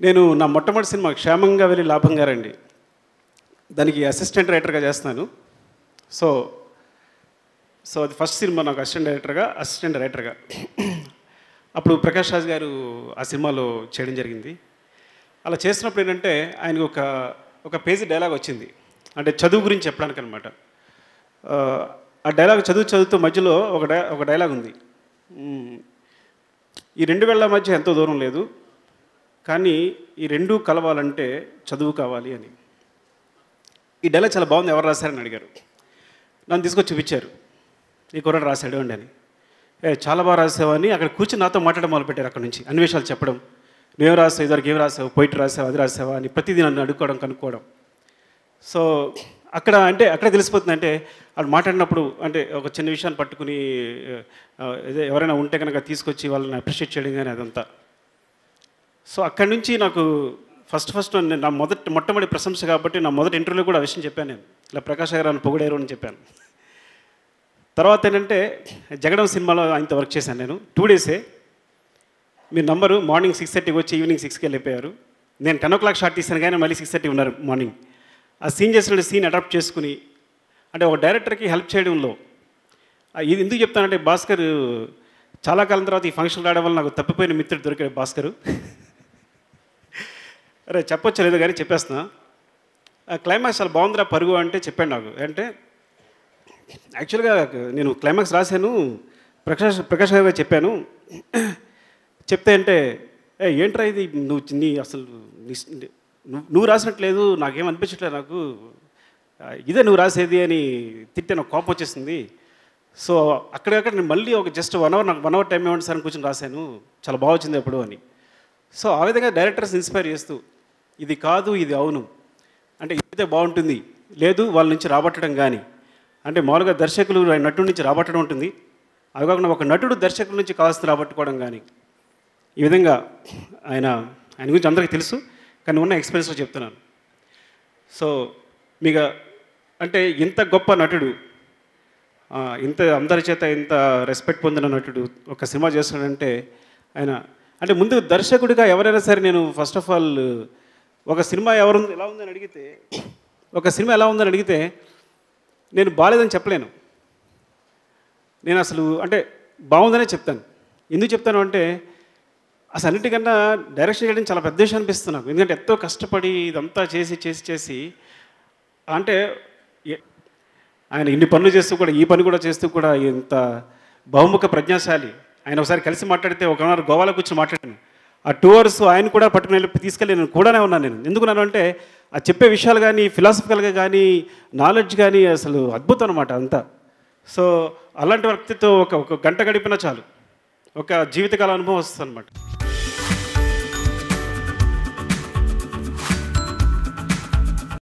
నేను నా మొట్టమొదటి సినిమా క్షేమంగా వెళ్ళి లాభంగా రండి దానికి అసిస్టెంట్ రైటర్గా చేస్తున్నాను. సో అది ఫస్ట్ సినిమా నాకు అసిస్టెంట్ రైటర్గా అప్పుడు ప్రకాష్ రాజ్ గారు ఆ సినిమాలో చేయడం జరిగింది. అలా చేసినప్పుడు ఏంటంటే ఆయనకు ఒక పేజీ డైలాగ్ వచ్చింది, అంటే చదువు గురించి చెప్పడానికి అనమాట. ఆ డైలాగ్ చదువుతూ మధ్యలో ఒక డైలాగ్ ఉంది, ఈ రెండు వేళ్ల మధ్య ఎంతో దూరం లేదు, కానీ ఈ రెండూ కలవాలంటే చదువు కావాలి అని. ఈ డైలాగ్ చాలా బాగుంది, ఎవరు రాశారని అడిగారు. నన్ను తీసుకొచ్చి చూపించారు, ఈ కుర్రాడు రాశాడు అండి అని. చాలా బాగా రాసావని అక్కడ కూర్చొని నాతో మాట్లాడడం మొదలుపెట్టారు. అక్కడ నుంచి అన్ని విషయాలు చెప్పడం, నువ్వేం రాసావు, ఇదివరకు ఏం రాసావు, పోయిట్ రాసావు, అది రాసావా అని ప్రతిదీ నన్ను అడుక్కోవడం, కనుక్కోవడం. సో అక్కడే తెలిసిపోతుంది, అంటే వాళ్ళు మాట్లాడినప్పుడు అంటే ఒక చిన్న విషయాన్ని పట్టుకుని ఎవరైనా ఉంటే కనుక తీసుకొచ్చి వాళ్ళని అప్రిషియేట్ చేయడం కానీ అదంతా. సో అక్కడి నుంచి నాకు ఫస్ట్ నా మొట్టమొదటి ప్రశంస కాబట్టి నా మొదటి ఇంటర్వ్యూలో కూడా ఆ విషయం చెప్పాను. నేను ఇలా ప్రకాష్ గారు అని పొగిడారు అని చెప్పాను. తర్వాత ఏంటంటే జగడం సినిమాలో ఆయనతో వర్క్ చేశాను నేను. 2 డేసే. మీరు నంబరు మార్నింగ్ 6:30 వచ్చి ఈవినింగ్ 6కి వెళ్ళిపోయారు. నేను 10 o'clock షాట్ తీశాను కానీ మళ్ళీ 6:30 ఉన్నారు మార్నింగ్. ఆ సీన్ చేసిన సీన్ అడాప్ట్ చేసుకుని, అంటే ఒక డైరెక్టర్కి హెల్ప్ చేయడంలో ఇది ఎందుకు చెప్తానంటే, భాస్కర్ చాలా కాలం తర్వాత ఈ ఫంక్షన్ రావడం వల్ల నాకు తప్పిపోయిన మిత్రుడు దొరికాడు భాస్కరు. అరే చెప్పొచ్చు లేదు కానీ చెప్పేస్తున్నా. క్లైమాక్స్ చాలా బాగుందిరా పరుగు అంటే చెప్పాడు నాకు. అంటే యాక్చువల్గా నేను క్లైమాక్స్ రాశాను, ప్రకాష్ గారు చెప్పాను. చెప్తే అంటే ఏంట్రా ఇది, నువ్వు రాసినట్లేదు, నాకేం అనిపించట్లేదు, నాకు ఇదే నువ్వు రాసేది అని తిట్టే నాకు కోపం వచ్చేసింది. సో అక్కడక్కడ నేను మళ్ళీ ఒక జస్ట్ 1 hour, నాకు 1 hour టైం ఇవ్వండి సార్ అని కూర్చొని రాశాను, చాలా బాగా వచ్చింది ఎప్పుడు అని. సో ఆ విధంగా డైరెక్టర్స్ ఇన్స్పైర్ చేస్తూ ఇది కాదు ఇది అవును, అంటే ఇదైతే బాగుంటుంది, లేదు వాళ్ళ నుంచి రాబట్టడం కానీ, అంటే మామూలుగా దర్శకులు నటుడి నుంచి రాబట్టడం ఉంటుంది, అది కాకుండా ఒక నటుడు దర్శకుల నుంచి కావాల్సిన రాబట్టుకోవడం కానీ, ఈ విధంగా ఆయన గురించి అందరికీ తెలుసు కానీ ఉన్న ఎక్స్పీరియన్స్లో చెప్తున్నాను. సో మీకు అంటే ఇంత గొప్ప నటుడు, ఇంత అందరి చేత ఇంత రెస్పెక్ట్ పొందిన నటుడు ఒక సినిమా చేస్తున్నాడంటే ఆయన, అంటే ముందు దర్శకుడిగా ఎవరైనా సరే నేను ఫస్ట్ ఆఫ్ ఆల్ ఒక సినిమా ఎలా ఉందని అడిగితే నేను బాగాలేదని చెప్పలేను. నేను అసలు అంటే బాగుందనే చెప్తాను. ఎందుకు చెప్తాను అంటే అసలు అన్నిటికన్నా డైరెక్షన్ చేయడం చాలా పెద్ద విషయం అనిపిస్తుంది నాకు. ఎందుకంటే ఎంతో కష్టపడి ఇదంతా చేసి అంటే ఆయన ఇన్ని పనులు చేస్తూ కూడా ఈ పని కూడా చేస్తూ కూడా ఇంత బహుముఖ ప్రజ్ఞాశాలి. ఆయన ఒకసారి కలిసి మాట్లాడితే 1 hour గోవాలో కూర్చొని మాట్లాడాను. ఆ 2 hours ఆయన కూడా పట్టుకుని తీసుకెళ్ళి నేను కూడానే ఉన్నాను. నేను ఎందుకున్నాను అంటే ఆ చెప్పే విషయాలు కానీ ఫిలాసఫికల్గా కానీ నాలెడ్జ్ కానీ అసలు అద్భుతం అనమాట అంతా. సో అలాంటి వ్యక్తితో ఒక గంట గడిపినా చాలు, ఒక జీవితకాల అనుభవం వస్తుంది అనమాట.